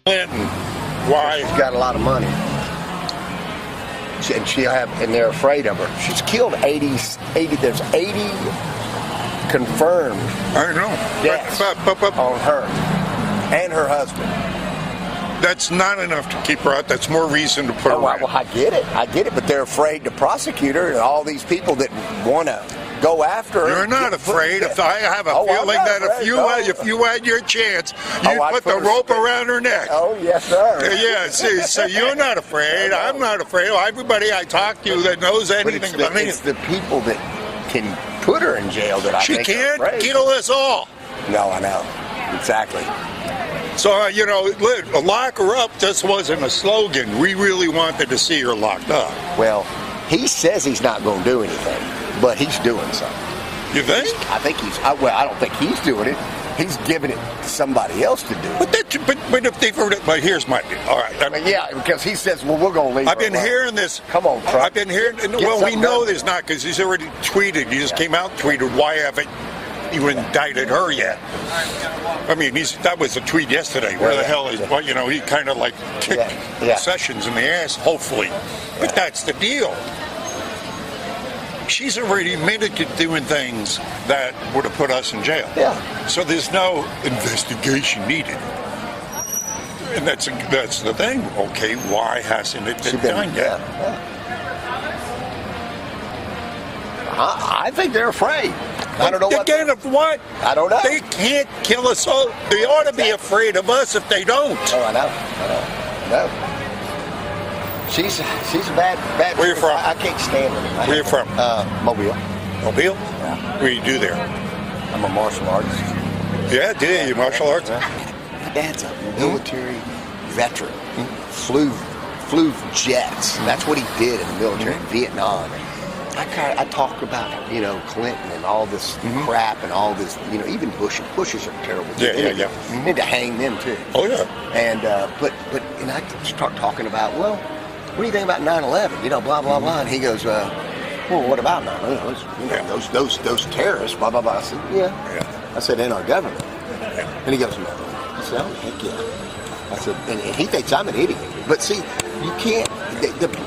Clinton. Why? She's got a lot of money. And they're afraid of her. She's killed 80, there's 80 confirmed I know. deaths on her and her husband. That's not enough to keep her out. That's more reason to put her Well, I get it, but they're afraid to prosecute her, and all these people that want to go after her. You're not afraid. If I have a feeling that if you had your chance, you'd put the rope around her neck. Oh, yes, sir. Yeah, see, so you're not afraid. I'm not afraid. Everybody I talk to that knows anything about me. It's the people that can put her in jail that I think She can't are afraid. kill us all. No, I know. Exactly. So, lock her up just wasn't a slogan. We really wanted to see her locked up. Well, he says he's not going to do anything, but he's doing something. You think? I think he's. I don't think he's doing it. He's giving it to somebody else to do. But if they've heard it, but here's my deal. All right. Yeah, because he says, well, we're going to leave. I've been hearing this. Come on, Trump. I've been hearing. Well, we know there's not because he's already tweeted. He just came out and tweeted, why haven't you indicted her yet? I mean, that was a tweet yesterday. Where the hell is? Well, he kind of like kicked Sessions in the ass, hopefully. But that's the deal. She's already admitted to doing things that would have put us in jail. Yeah. So there's no investigation needed. And that's the thing. Okay, why hasn't it been done yet? Yeah. I think they're afraid. I don't know Again, of what? I don't know. They can't kill us all. They ought to be afraid of us if they don't. Oh, I know. She's a bad. Where you from? I can't stand her. Where you from? Mobile. Mobile? Yeah. What do you do there? I'm a martial artist. Yeah, you martial arts? My dad's a military veteran. Flew jets. That's what he did in the military in Vietnam. I talk about Clinton and all this crap and all this even Bushes are terrible. Yeah. Need to hang them too. Oh yeah. And but I start talking about what do you think about 9/11? Blah blah blah. And he goes, well, what about 9/11? Those terrorists. Blah blah blah. I said, yeah. I said, in our government. And he goes, no. I said, oh heck yeah. I said, and he thinks I'm an idiot. But see, you can't.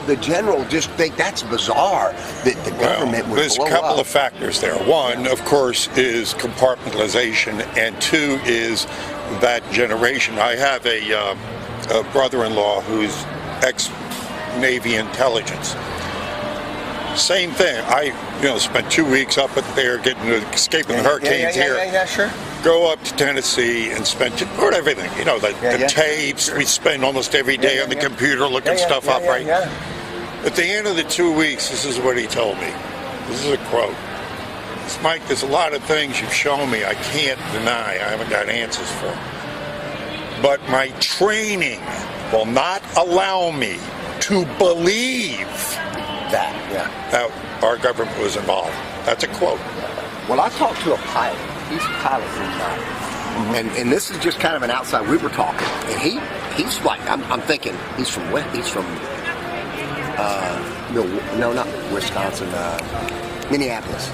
The general just think that's bizarre that the government would there's blow a couple up. of factors there. One, of course, is compartmentalization, and two is that generation. I have a brother-in-law who's ex-Navy intelligence. Same thing. I spent 2 weeks up there escaping the hurricanes here. Yeah, sure. Go up to Tennessee and spend everything. The tapes. We spend almost every day on the computer looking stuff up, right? Yeah. At the end of the 2 weeks, this is what he told me. This is a quote. It's Mike, there's a lot of things you've shown me I can't deny. I haven't got answers for. But my training will not allow me to believe that our government was involved. That's a quote. Well, I talked to a pilot. He's a pilot from United. And this is just kind of an outside. We were talking, and he's like, I'm thinking he's from not Wisconsin, Minneapolis.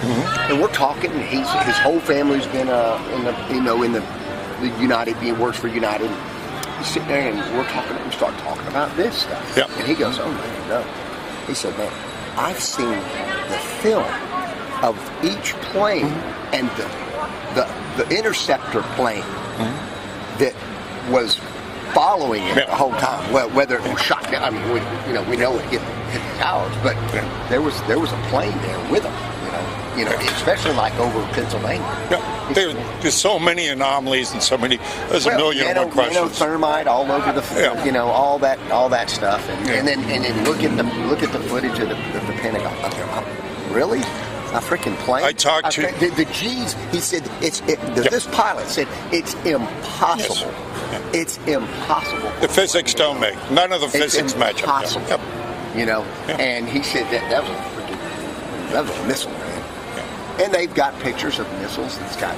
And we're talking. And his whole family's been in the United. He works for United. He's sitting there, and we start talking about this stuff. Yep. And he goes, oh no. He said, man, I've seen the film of each plane and the interceptor plane that was following it the whole time. Well, whether it was shot down, I mean, we know it hit the towers, but there was a plane there with them. Especially like over Pennsylvania. Yeah. There's so many anomalies and so many. There's a million more questions. Thermite all over the, all that stuff, and then look at the footage of the Pentagon. Really? A freaking plane? I talked to the G's. He said this pilot said it's impossible. Yes. It's impossible. The physics don't make. None of the physics match up. Impossible. And he said that was a missile, man. And they've got pictures of missiles. It's got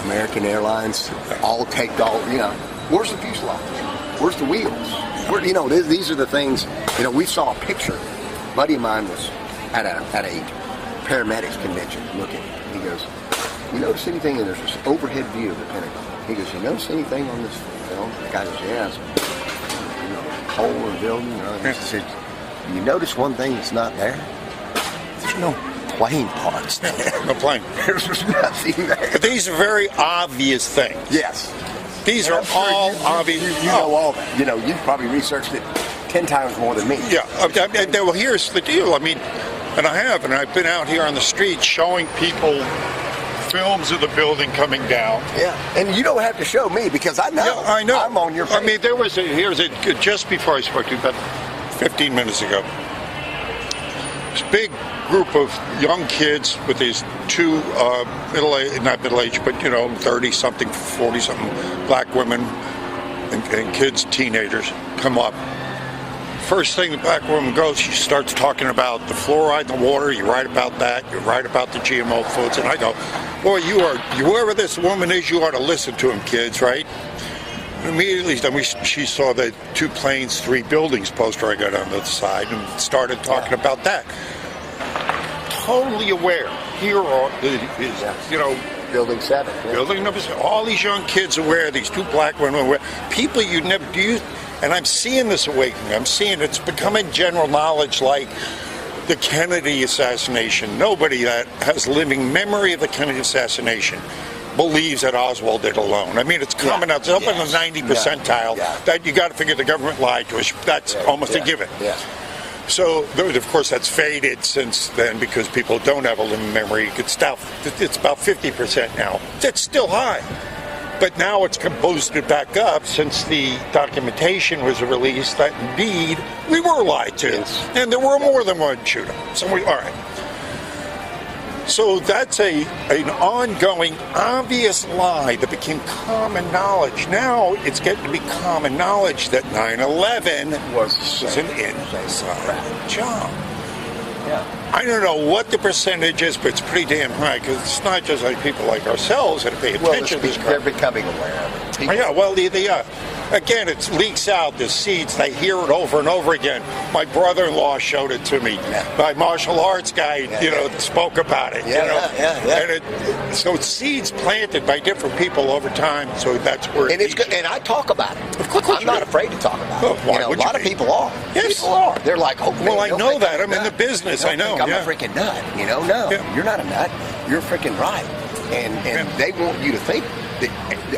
American Airlines all taped. Where's the fuselage? Where's the wheels? These are the things. We saw a picture. A buddy of mine was at a paramedics convention looking. He goes, you notice anything? And there's this overhead view of the Pentagon. He goes, you notice anything on this film? The guy goes, yeah, it's, hole in the building. He said, you notice one thing that's not there? There's no plane parts there. No plane. There's nothing there. But these are very obvious things. Yes. These are all obvious. You know all that. You've probably researched it 10 times more than me. Yeah. Well, here's the deal. I mean, and I have, and I've been out here on the street showing people films of the building coming down. Yeah, and you don't have to show me because I know. Yeah, I know. I'm on your page. I mean, here's just before I spoke to you, about 15 minutes ago. This big group of young kids with these two not middle-aged, but 30-something, 40-something black women and kids, teenagers, come up. First thing the black woman goes, she starts talking about the fluoride in the water. You're right about that. You're right about the GMO foods. And I go, boy, whoever this woman is, you ought to listen to him, kids, right? And immediately, then she saw the 2 planes, 3 buildings poster I got on the side and started talking about that. Totally aware. Here is, Building 7. Yeah. Building number 7. All these young kids aware, these 2 black women aware. People you never do. And I'm seeing this awakening. I'm seeing it's becoming general knowledge, like the Kennedy assassination. Nobody that has living memory of the Kennedy assassination believes that Oswald did alone. I mean, it's coming out. It's up in the 90 percentile that you got to figure the government lied to us. That's almost a given. Yeah. So, of course, that's faded since then because people don't have a living memory. It's about 50% now. It's still high. But now it's boosted back up since the documentation was released that indeed we were lied to. Yes. And there were more than one shooter. So all right. So that's an ongoing, obvious lie that became common knowledge. Now it's getting to be common knowledge that 9/11 was an inside job. Yeah. I don't know what the percentage is, but it's pretty damn high because it's not just like people like ourselves that pay attention to this crap. They're becoming aware of it. Yeah, well, again, it leaks out, the seeds. They hear it over and over again. My brother-in-law showed it to me. Yeah. My martial arts guy, spoke about it. And so it's seeds planted by different people over time. So that's where it's good. And I talk about it. Of course, I'm not afraid to talk about it. Why, a lot of people are. Yes. People are. They're like, oh, well, I know that. I'm in the business. I know. I'm a freaking nut. No, you're not a nut. You're freaking right. And they want you to think.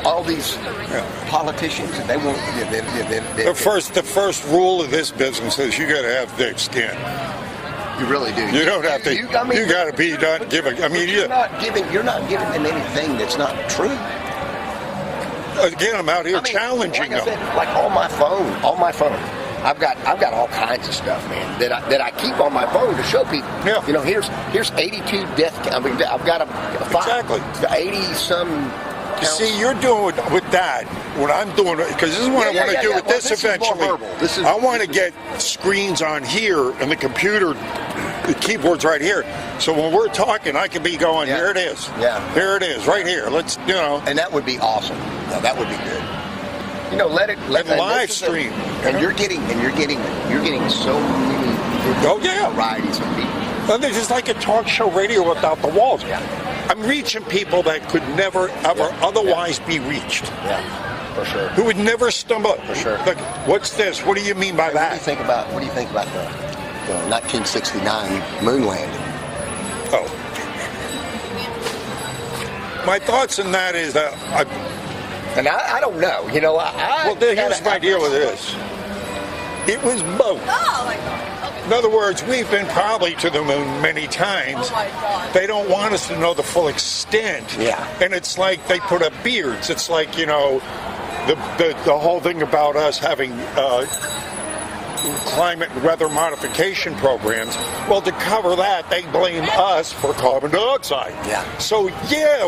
All these politicians, they want the first rule of this business is you got to have thick skin. You really do. You don't have to. You got to be not giving. I mean, you're not giving them anything that's not true. Again, I'm out here challenging them. Like on my phone. I've got all kinds of stuff, man, that I keep on my phone to show people. Yeah. Here's 82 death. I mean, I've got exactly 80 some. You see, you're doing with that what I'm doing, because this is what I want to do with this eventually. I want to get screens on here and the computer, the keyboard's right here. So when we're talking, I can be going, here it is. Yeah. Here it is, right here. Let's, And that would be awesome. No, that would be good. Let it live stream. And you're getting so many varieties of people. Well, they're just like a talk show radio without the walls. Yeah. I'm reaching people that could never, ever otherwise be reached. Yeah, for sure. Who would never stumble. For sure. Like, what's this? What do you mean by that? What do you think about the 1969 moon landing? Oh. My thoughts on that is that I don't know. Well, here's my deal with this. It was both. Oh my God. In other words, we've been probably to the moon many times. Oh my God. They don't want us to know the full extent. Yeah. And it's like they put up beards. It's like, the whole thing about us having climate and weather modification programs. Well, to cover that, they blame us for carbon dioxide. Yeah. So,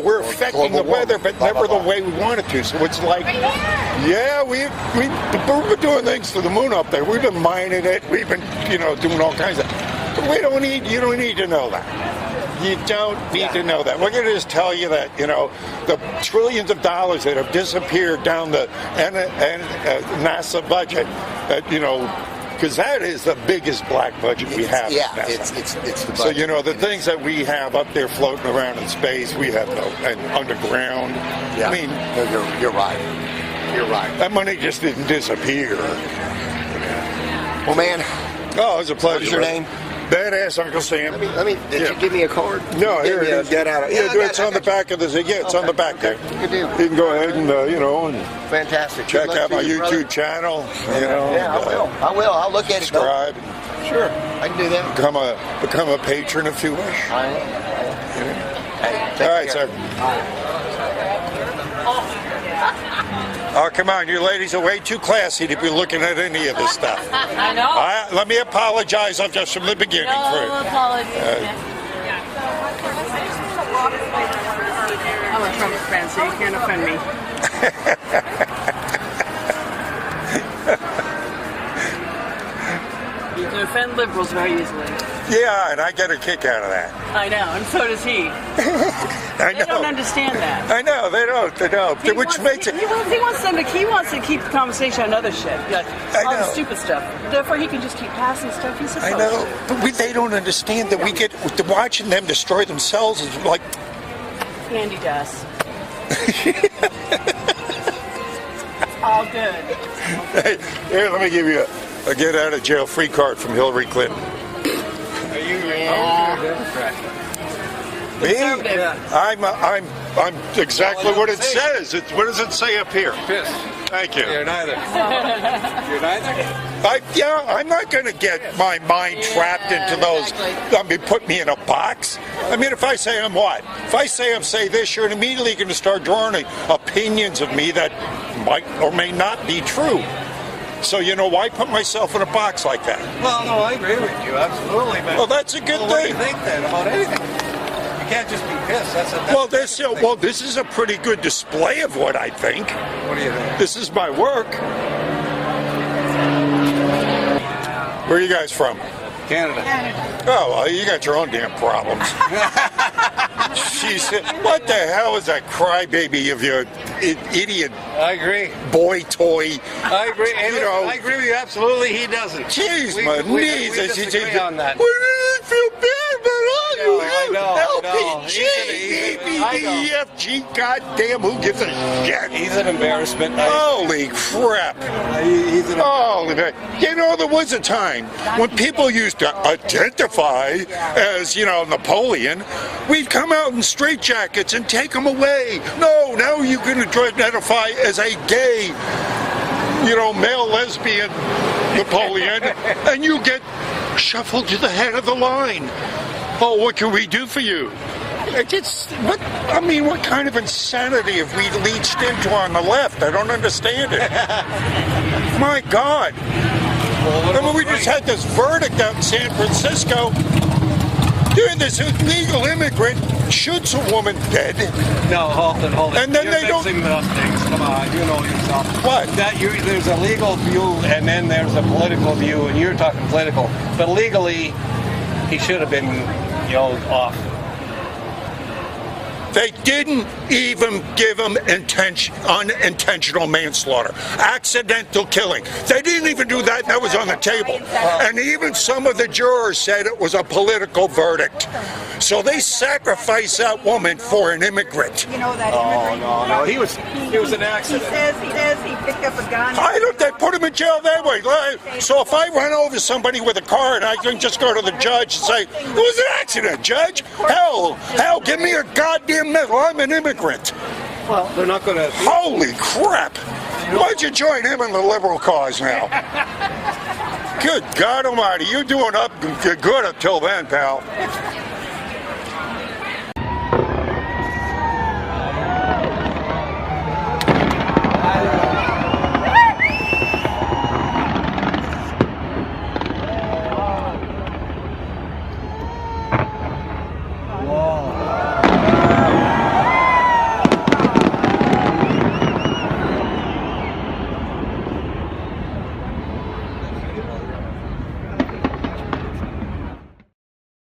we're affecting the weather, but never the way we want it to. So it's like, we've been doing things to the moon up there. We've been mining it. We've been, doing all kinds of. But you don't need to know that. You don't need to know that. We're going to just tell you that, the trillions of dollars that have disappeared down the NASA budget, that, because that is the biggest black budget we have. Yeah, it's the budget. So, you know, the things that we have up there floating around in space, we have no, and underground. Yeah. I mean, no, you're right. You're right. that money just didn't disappear. Well, man, Oh, it was a pleasure. what is your name? Badass Uncle Sam. Let me. Did you give me a card? No, here it is. Get out of. Yeah, it's on the back of this. Yeah, it's on the back there. Good deal. You can go ahead and, you know, and Fantastic. check Good luck out my to you, brother. YouTube channel. You know, Yeah, and, I will. I will. I'll look at it. subscribe. Sure, I can do that. Become a patron if you wish. I am. Hey, take All right, care. sir. Oh, come on, you ladies are way too classy to be looking at any of this stuff. I know. Let me apologize just from the beginning. No apologies. I'm a Trump fan, so you can't offend me. You can offend liberals very easily. Yeah, and I get a kick out of that. I know, and so does he. I They don't know. understand that. I know, they don't. He Which wants, makes it... He wants to keep the conversation on other shit, like I all the know. stupid stuff. Therefore, he can just keep passing stuff he's supposed I know, to. but they don't understand that we get watching them destroy themselves is like, Andy does. All good. hey, here, let me give you a get out of jail free card from Hillary Clinton. Me? I'm exactly what it says. What does it say up here? Piss. Thank you. You're neither. You're neither? I'm not going to get my mind trapped into those. I mean, put me in a box. I mean, if I say I'm what? If I say this, you're immediately going to start drawing opinions of me that might or may not be true. So, you know, why put myself in a box like that? Well, no, I agree with you, absolutely. But Well, that's a good what do you thing. think then about anything? You can't just be pissed. That's This is a pretty good display of what I think. What do you think? This is my work. Where are you guys from? Canada. Oh, well, you got your own damn problems. She said, what the hell is that crybaby of your idiot I agree. boy toy? I agree. And You know- I agree with you absolutely. He doesn't. Jeez, We- my we- knees. we disagree on that. Well, I feel bad about all you. I know. LPG, ABDEFG, goddamn, who gives a shit? He's an embarrassment. Holy crap. He's an Holy man. You know, there was a time when people used to identify as, you know, Napoleon. We'd come out in straitjackets and take them away. No, now you can identify as a gay, you know, male lesbian Napoleon, and you get shuffled to the head of the line. Oh, what can we do for you? What kind of insanity have we leached into on the left? I don't understand it. My God. I mean, we just had this verdict out in San Francisco. Dude, this illegal immigrant shoots a woman dead. No, hold it. And then You're they don't- mixing up things. Come on, you know yourself. What? There's a legal view, and then there's a political view, and you're talking political. But legally, he should have been, you know, off. They didn't even give him unintentional manslaughter, accidental killing. They didn't even do that. That was on the table. And even some of the jurors said it was a political verdict. So they sacrificed that woman for an immigrant. You know that Oh, immigrant? no. He was an accident. He says he picked up a gun. Why don't they put him in jail that way? So if I run over somebody with a car and I can just go to the judge and say, it was an accident, Judge. Hell, give me a goddamn medal. I'm an immigrant. Well, they're not going to. Holy crap. Why'd you join him in the liberal cause now? Good God Almighty, you're doing up good until then, pal.